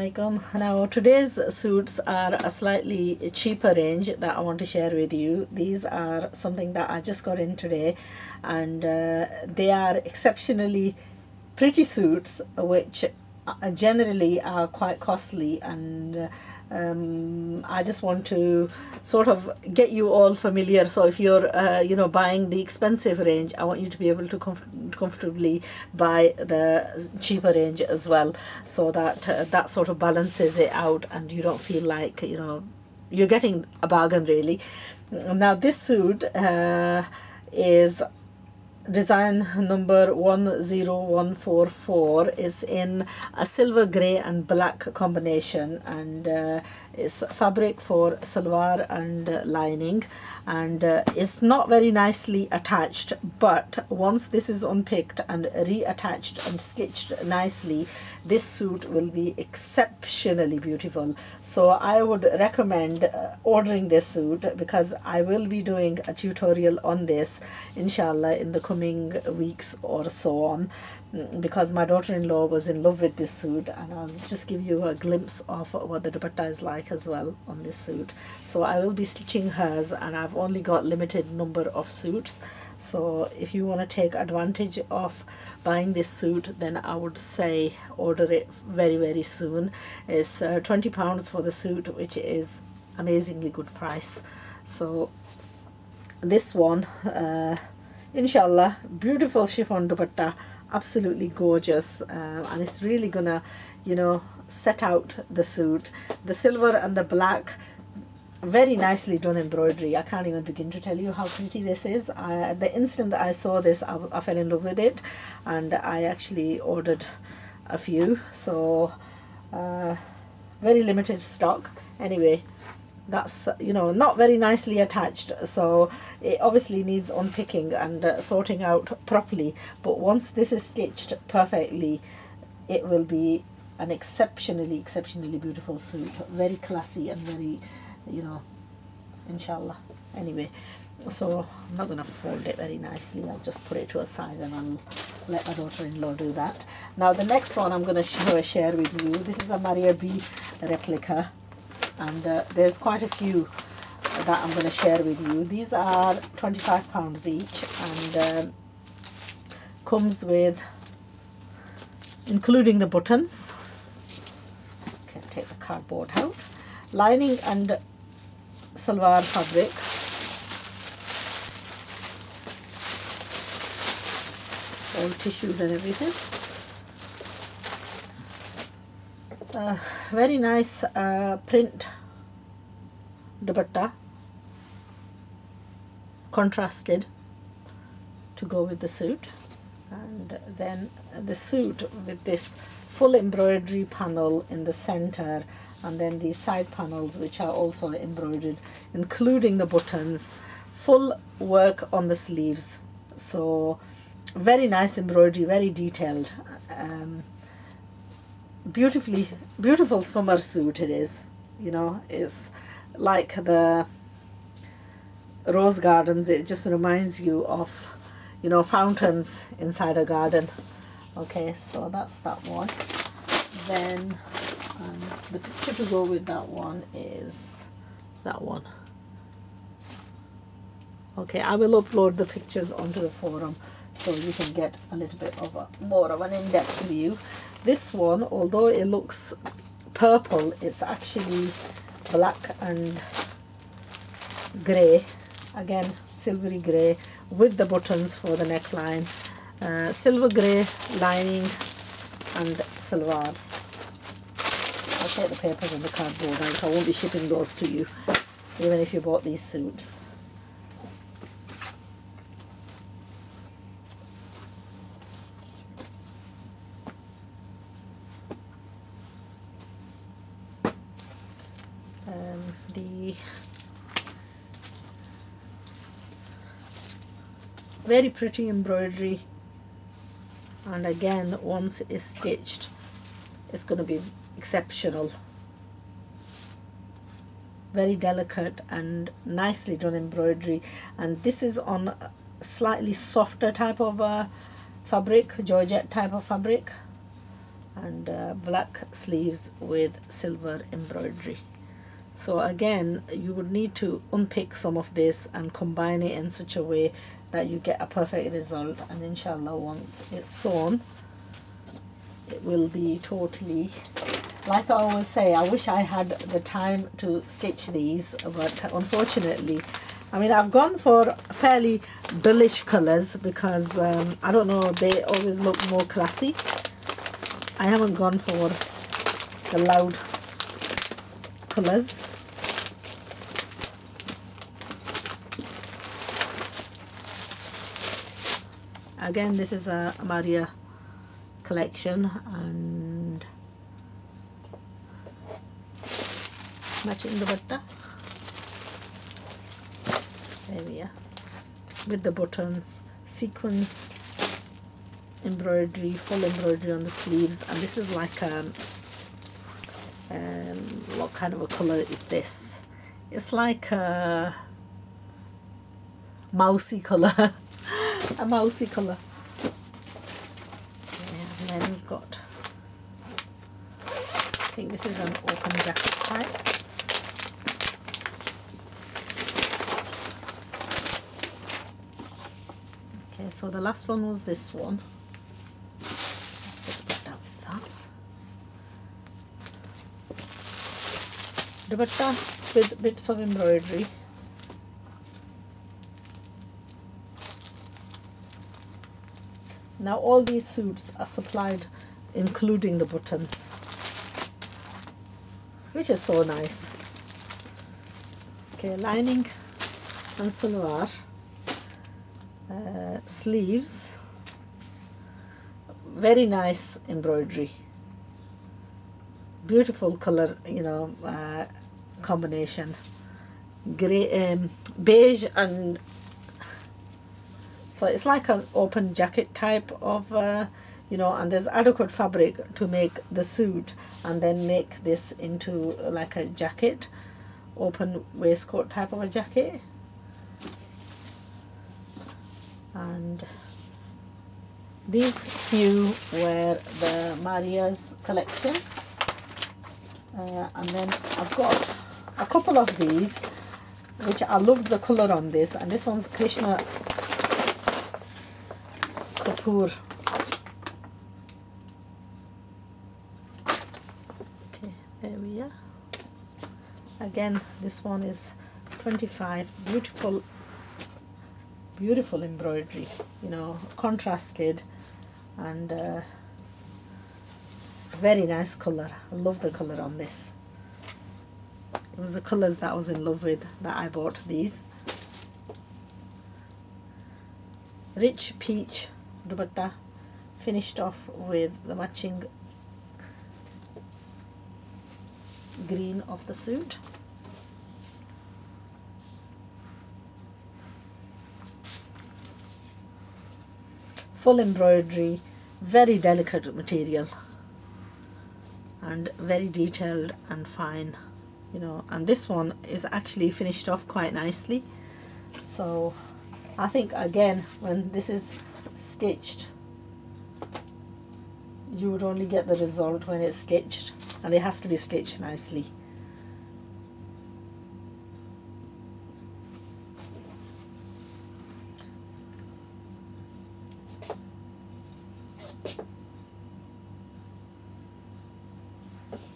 Assalamualaikum. Now today's suits are a slightly cheaper range that I want to share with you. These are something that I just got in today, and they are exceptionally pretty suits which generally are quite costly, and I just want to sort of get you all familiar. So if you're buying the expensive range, I want you to be able to comfortably buy the cheaper range as well, so that that sort of balances it out and you don't feel like you're getting a bargain really. Now this suit is design number 10144, is in a silver grey and black combination, and it's fabric for salwar and lining, and it's not very nicely attached, but once this is unpicked and reattached and stitched nicely, this suit will be exceptionally beautiful. So I would recommend ordering this suit, because I will be doing a tutorial on this inshallah in the coming weeks or so on, because my daughter-in-law was in love with this suit, and I'll just give you a glimpse of what the dupatta is like as well on this suit. So I will be stitching hers, and I've only got limited number of suits, so if you want to take advantage of buying this suit, then I would say order it very, very soon. It's £20 for the suit, which is amazingly good price. So this one, inshallah, beautiful chiffon dupatta, absolutely gorgeous, and it's really gonna set out the suit. The silver and the black, very nicely done embroidery. I can't even begin to tell you how pretty this is. The instant I saw this, I fell in love with it, and I actually ordered a few. So very limited stock anyway. That's not very nicely attached, so it obviously needs unpicking and sorting out properly, but once this is stitched perfectly, it will be an exceptionally beautiful suit. Very classy and very inshallah. Anyway, so I'm not going to fold it very nicely. I'll just put it to a side and I'll let my daughter-in-law do that. Now the next one I'm going to share with you, this is a Maria B replica, and there's quite a few that I'm going to share with you. These are £25 each, and comes with, including the buttons, okay, take the cardboard out, lining and salwar fabric, all tissued and everything. Very nice print dupatta, contrasted to go with the suit, and then the suit with this full embroidery panel in the center, and then these side panels which are also embroidered, including the buttons, full work on the sleeves. So very nice embroidery, very detailed, beautiful summer suit it is. It's like the rose gardens. It just reminds you of fountains inside a garden. Okay, so that's that one. Then the picture to go with that one is that one. Okay, I will upload the pictures onto the forum so you can get a little bit of more of an in-depth view. This one, although it looks purple, it's actually black and grey, again silvery grey, with the buttons for the neckline, silver grey lining and salwar. I'll take the papers and the cardboard out. I won't be shipping those to you, even if you bought these suits. The very pretty embroidery, and again once it's stitched it's going to be exceptional. Very delicate and nicely done embroidery, and this is on a slightly softer type of fabric, georgette type of fabric. and black sleeves with silver embroidery. So again, you would need to unpick some of this and combine it in such a way that you get a perfect result, and inshallah once it's sewn it will be totally, like I always say, I wish I had the time to stitch these, but unfortunately, I mean, I've gone for fairly dullish colors because I don't know, they always look more classy. I haven't gone for the loud colors. Again, this is a Maria collection, and matching dupatta. There we are, with the buttons, sequins embroidery, full embroidery on the sleeves, and this is like what kind of a color is this? It's like a mousy color. A mousy color. And then we've got, I think this is an open jacket type. Okay, so the last one was this one. Let's put that with that. Dupatta with bits of embroidery. Now all these suits are supplied including the buttons, which is so nice. Okay, lining and salwar, sleeves, very nice embroidery, beautiful color, you know, combination, grey, beige, and so it's like an open jacket type of, you know, and there's adequate fabric to make the suit and then make this into like a jacket, open waistcoat type of a jacket. And these few were the Maria's collection, and then I've got a couple of these which I loved the color on this, and this one's Krishna Kapoor. Okay, there we are. Again, this one is 25. Beautiful, beautiful embroidery, you know, contrasted, and very nice color. I love the color on this. It was the colors that I was in love with that I bought these. Rich peach dupatta, finished off with the matching green of the suit. Full embroidery, very delicate material and very detailed and fine, you know, and this one is actually finished off quite nicely. So I think again, when this is stitched, you would only get the result when it's stitched, and it has to be stitched nicely.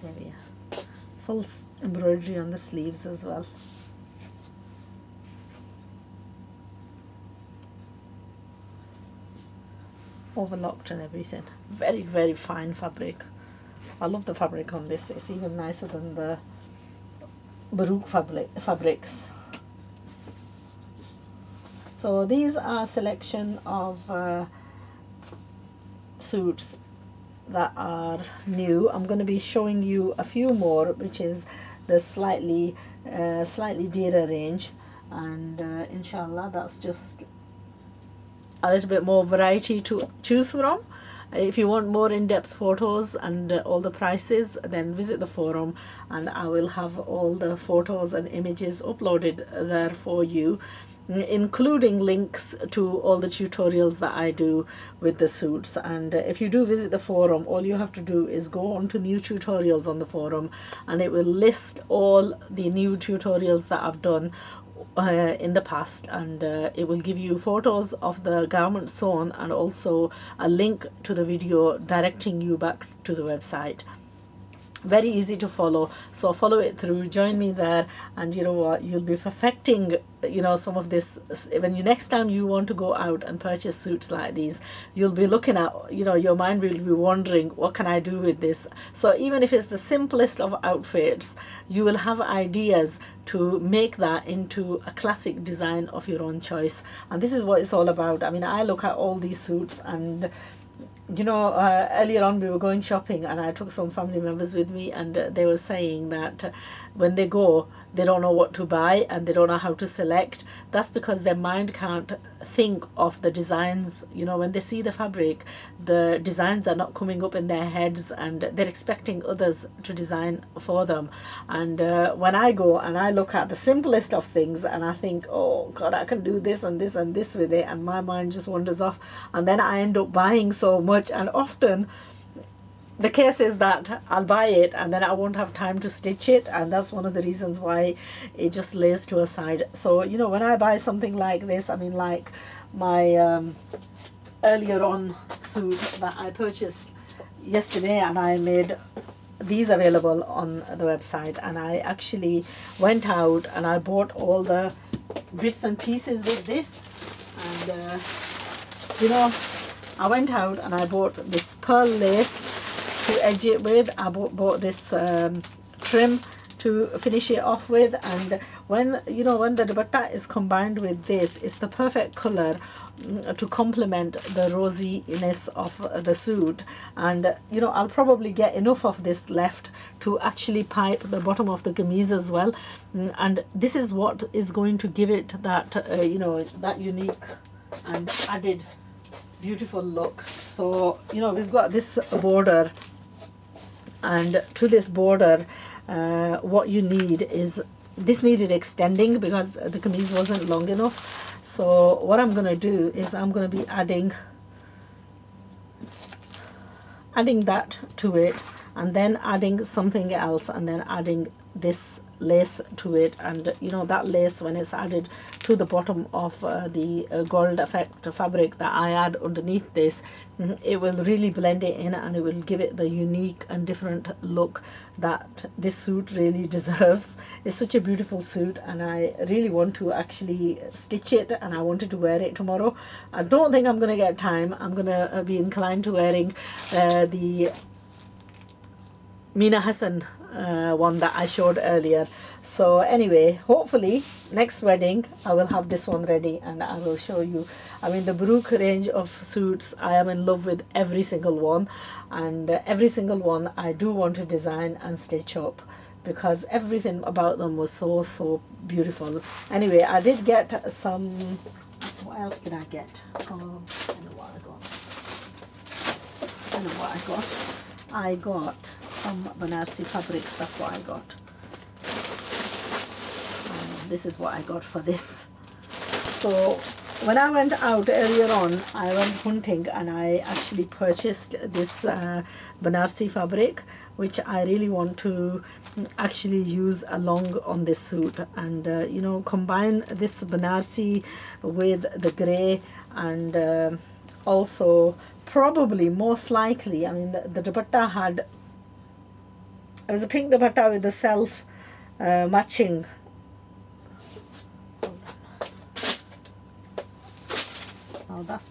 There we are. Full embroidery on the sleeves as well. Overlocked and everything. Very, very fine fabric. I love the fabric on this. It's even nicer than the Baroque fabrics. So these are a selection of suits that are new. I'm going to be showing you a few more, which is the slightly dearer range, and inshallah that's just a little bit more variety to choose from. If you want more in-depth photos and all the prices, then visit the forum, and I will have all the photos and images uploaded there for you. including links to all the tutorials that I do with the suits. And if you do visit the forum, all you have to do is go on to new tutorials on the forum, and it will list all the new tutorials that I've done in the past, and it will give you photos of the garment sewn and also a link to the video directing you back to the website. Very easy to follow, so follow it through, join me there, and you know what, you'll be perfecting, you know, some of this. When you next time you want to go out and purchase suits like these, you'll be looking at, you know, your mind will be wondering, what can I do with this? So even if it's the simplest of outfits, you will have ideas to make that into a classic design of your own choice. And this is what it's all about. I mean, I look at all these suits, and you know, earlier on we were going shopping, and I took some family members with me, and they were saying that when they go, they don't know what to buy and they don't know how to select. That's because their mind can't think of the designs. You know, when they see the fabric, the designs are not coming up in their heads, and they're expecting others to design for them. And when I go and I look at the simplest of things, and I think, oh God, I can do this and this and this with it, and my mind just wanders off, and then I end up buying so much. And often the case is that I'll buy it and then I won't have time to stitch it, and that's one of the reasons why it just lays to a side. So, you know, when I buy something like this, I mean, like my earlier on suit that I purchased yesterday, and I made these available on the website, and I actually went out and I bought all the bits and pieces with this. And you know, I went out and I bought this pearl lace to edge it with. I bought this trim to finish it off with, and when, you know, when the dupatta is combined with this, it's the perfect color to complement the rosiness of the suit. And you know, I'll probably get enough of this left to actually pipe the bottom of the kameez as well, and this is what is going to give it that you know, that unique and added beautiful look. So, you know, we've got this border, and to this border what you need is, this needed extending because the kameez wasn't long enough. So what I'm going to do is I'm going to be adding that to it, and then adding something else, and then adding this lace to it. And you know, that lace, when it's added to the bottom of the gold effect fabric that I add underneath this, it will really blend it in, and it will give it the unique and different look that this suit really deserves. It's such a beautiful suit, and I really want to actually stitch it, and I wanted to wear it tomorrow. I don't think I'm going to get time. I'm going to be inclined to wearing the Mina Hassan one that I showed earlier. So anyway, hopefully next wedding I will have this one ready and I will show you. I mean, the Baroque range of suits, I am in love with every single one, and every single one I do want to design and stitch up because everything about them was so beautiful. Anyway, I did get some, what else did I get? I know what I got some Banarsi fabrics. That's what I got. This is what I got for this. So when I went out earlier on, I went hunting and I actually purchased this Banarsi fabric, which I really want to actually use along on this suit, and you know, combine this Banarsi with the grey, and also probably most likely, I mean, the dupatta had, it was a pink dupatta with the self matching. Oh, that's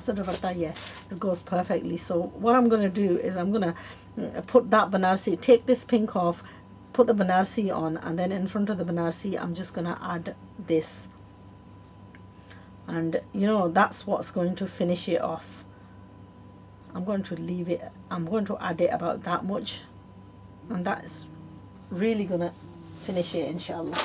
the dupatta. Yeah, it goes perfectly. So what I'm going to do is I'm going to put that Banarsi, take this pink off, put the Banarsi on, and then in front of the Banarsi I'm just going to add this, and you know, that's what's going to finish it off. I'm going to leave it, I'm going to add it about that much, and that's really gonna finish it, inshallah.